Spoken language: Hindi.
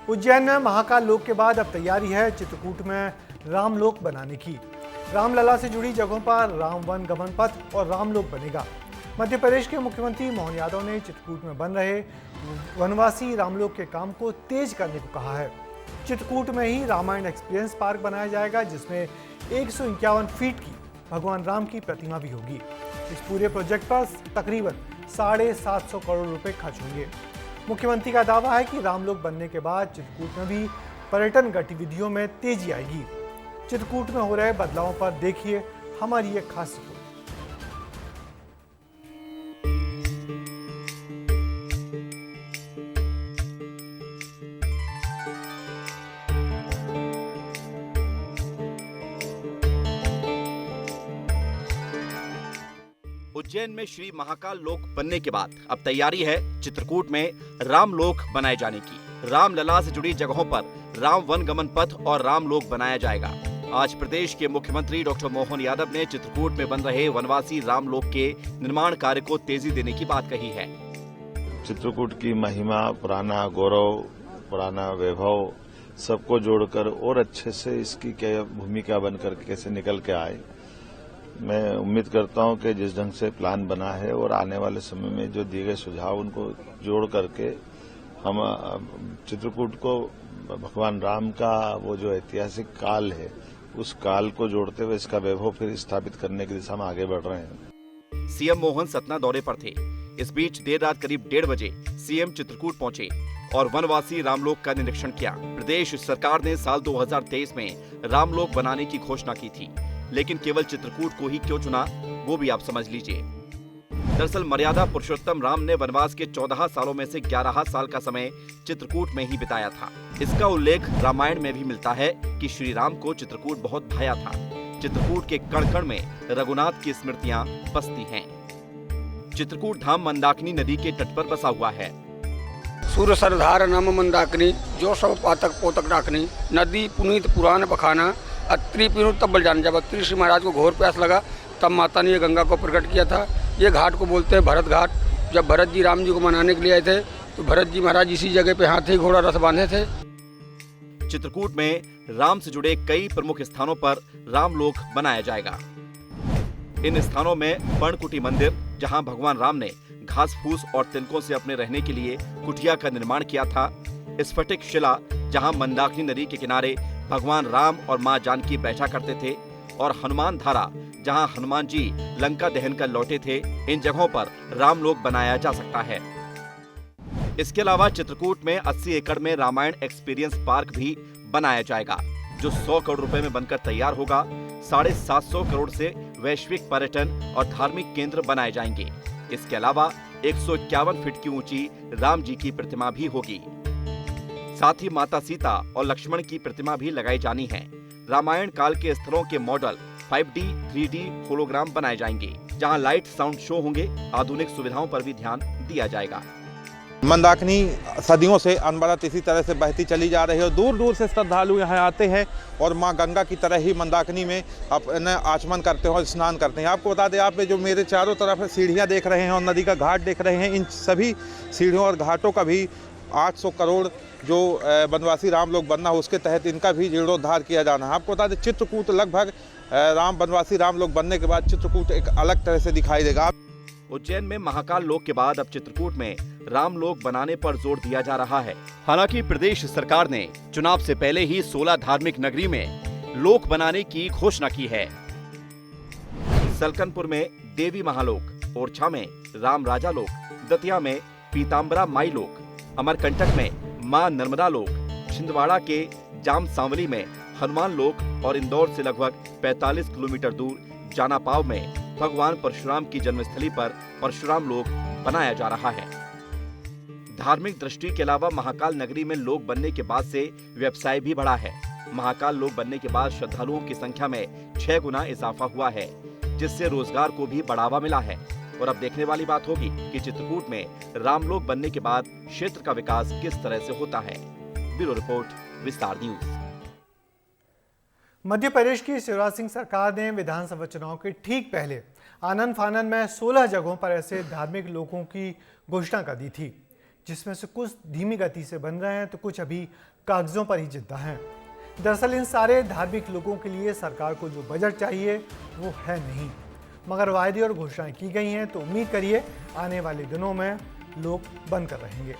उज्जैन में महाकाल लोक के बाद अब तैयारी है चित्रकूट में रामलोक बनाने की। रामलला से जुड़ी जगहों पर राम वन गमन पथ और रामलोक बनेगा। मध्य प्रदेश के मुख्यमंत्री मोहन यादव ने चित्रकूट में बन रहे वनवासी रामलोक के काम को तेज करने को कहा है। चित्रकूट में ही रामायण एक्सपीरियंस पार्क बनाया जाएगा, जिसमें 151 फीट की भगवान राम की प्रतिमा भी होगी। इस पूरे प्रोजेक्ट पर तकरीबन 750 करोड़ रुपए खर्च होंगे। मुख्यमंत्री का दावा है कि रामलोक बनने के बाद चित्रकूट में भी पर्यटन गतिविधियों में तेजी आएगी। चित्रकूट में हो रहे बदलावों पर देखिए हमारी एक खास रिपोर्ट। उज्जैन में श्री महाकाल लोक बनने के बाद अब तैयारी है चित्रकूट में रामलोक बनाए जाने की। रामलला से जुड़ी जगहों पर राम वन गमन पथ और रामलोक बनाया जाएगा। आज प्रदेश के मुख्यमंत्री डॉक्टर मोहन यादव ने चित्रकूट में बन रहे वनवासी रामलोक के निर्माण कार्य को तेजी देने की बात कही है। चित्रकूट की महिमा, पुराना गौरव, पुराना वैभव सबको जोड़कर और अच्छे से इसकी क्या भूमिका बनकर कैसे निकल के आए। मैं उम्मीद करता हूं कि जिस ढंग से प्लान बना है और आने वाले समय में जो दिए गए सुझाव उनको जोड़ करके हम चित्रकूट को भगवान राम का वो जो ऐतिहासिक काल है उस काल को जोड़ते हुए इसका वैभव फिर स्थापित करने की दिशा में आगे बढ़ रहे हैं। सीएम मोहन सतना दौरे पर थे। इस बीच देर रात करीब 1:30 बजे सीएम चित्रकूट पहुंचे और वनवासी रामलोक का निरीक्षण किया। प्रदेश सरकार ने साल 2023 में रामलोक बनाने की घोषणा की थी, लेकिन केवल चित्रकूट को ही क्यों चुना, वो भी आप समझ लीजिए। दरअसल मर्यादा पुरुषोत्तम राम ने वनवास के 14 सालों में से 11 साल का समय चित्रकूट में ही बिताया था। इसका उल्लेख रामायण में भी मिलता है कि श्री राम को चित्रकूट बहुत भाया था। चित्रकूट के कण कण में रघुनाथ की स्मृतियां बसती हैं। चित्रकूट धाम मंदाकिनी नदी के तट पर बसा हुआ है। सूर्य सरधार नम मंदाकिनी, जो सब पातक पोतक राखनी, नदी पुनीत पुराण बखाना, अत्रि पीनू तब बल जान। जब अत्रि श्री महाराज को घोर प्यास लगा तब माता ने ये गंगा को प्रकट किया था। ये घाट को बोलते हैं भरत घाट। जब भरत जी राम जी को मनाने के लिए आए थे तो भरत जी महाराज इसी जगह पे हाथी घोड़ा रथ बांधे थे। चित्रकूट में राम से जुड़े कई प्रमुख स्थानों पर रामलोक बनाया जाएगा। इन स्थानों में पर्णकुटी मंदिर, जहां भगवान राम ने घास फूस और तिनकों से अपने रहने के लिए कुटिया का निर्माण किया था। स्फटिक शिला, जहां मंदाकिनी नदी के किनारे भगवान राम और मां जानकी बैठा करते थे, और हनुमान धारा, जहां हनुमान जी लंका दहन कर लौटे थे। इन जगहों पर रामलोक बनाया जा सकता है। इसके अलावा चित्रकूट में 80 एकड़ में रामायण एक्सपीरियंस पार्क भी बनाया जाएगा, जो 100 करोड़ रुपए में बनकर तैयार होगा। 750 करोड़ से वैश्विक पर्यटन और धार्मिक केंद्र बनाए जाएंगे। इसके अलावा 151 फीट की ऊंची राम जी की प्रतिमा भी होगी। साथ ही माता सीता और लक्ष्मण की प्रतिमा भी लगाई जानी है। रामायण काल के स्थलों के मॉडल 5D, 3D होलोग्राम बनाए जाएंगे, जहां लाइट साउंड शो होंगे। आधुनिक सुविधाओं पर भी ध्यान दिया जाएगा। मंदाकिनी सदियों से अनवरत इसी तरह से बहती चली जा रही है और दूर दूर से श्रद्धालु यहाँ आते हैं और माँ गंगा की तरह ही मंदाकिनी में अपने आचमन करते हैं और स्नान करते हैं। आपको बता दें, आप जो मेरे चारों तरफ सीढ़ियाँ देख रहे हैं और नदी का घाट देख रहे हैं, इन सभी सीढ़ियों और घाटों का भी 800 करोड़ जो वनवासी रामलोक बनना है उसके तहत इनका भी जीर्णोद्धार किया जाना है। आपको बता दें, चित्रकूट लगभग वनवासी रामलोक बनने के बाद चित्रकूट एक अलग तरह से दिखाई देगा। उज्जैन में महाकाल लोक के बाद अब चित्रकूट में रामलोक बनाने पर जोर दिया जा रहा है। हालांकि प्रदेश सरकार ने चुनाव से पहले ही 16 धार्मिक नगरी में लोक बनाने की घोषणा की है। सलकनपुर में देवी महालोक, ओरछा में राम राजा लोक, दतिया में पीताम्बरा माई लोक, अमरकंटक में मां नर्मदा लोक, छिंदवाड़ा के जाम सांवली में हनुमान लोक और इंदौर से लगभग 45 किलोमीटर दूर जानापाव में भगवान परशुराम की जन्मस्थली पर परशुराम लोक बनाया जा रहा है। धार्मिक दृष्टि के अलावा महाकाल नगरी में लोक बनने के बाद से व्यवसाय भी बढ़ा है। महाकाल लोक बनने के बाद श्रद्धालुओं की संख्या में 6 गुना इजाफा हुआ है, जिससे रोजगार को भी बढ़ावा मिला है। और अब देखने वाली बात होगी कि चित्रकूट में रामलोक बनने के बाद क्षेत्र का विकास किस तरह से होता है। ब्यूरो रिपोर्ट, विस्तार न्यूज। मध्य प्रदेश की शिवराज सिंह सरकार ने विधानसभा चुनाव के ठीक पहले आनन फानन में 16 जगहों पर ऐसे धार्मिक लोकों की घोषणा कर दी थी, जिसमें से कुछ धीमी गति से बन रहे हैं तो कुछ अभी कागजों पर ही जिंदा हैं। दरअसल इन सारे धार्मिक लोगों के लिए सरकार को जो बजट चाहिए वो है नहीं, मगर वायदे और घोषणाएं की गई हैं, तो उम्मीद करिए आने वाले दिनों में लोग बनकर रहेंगे।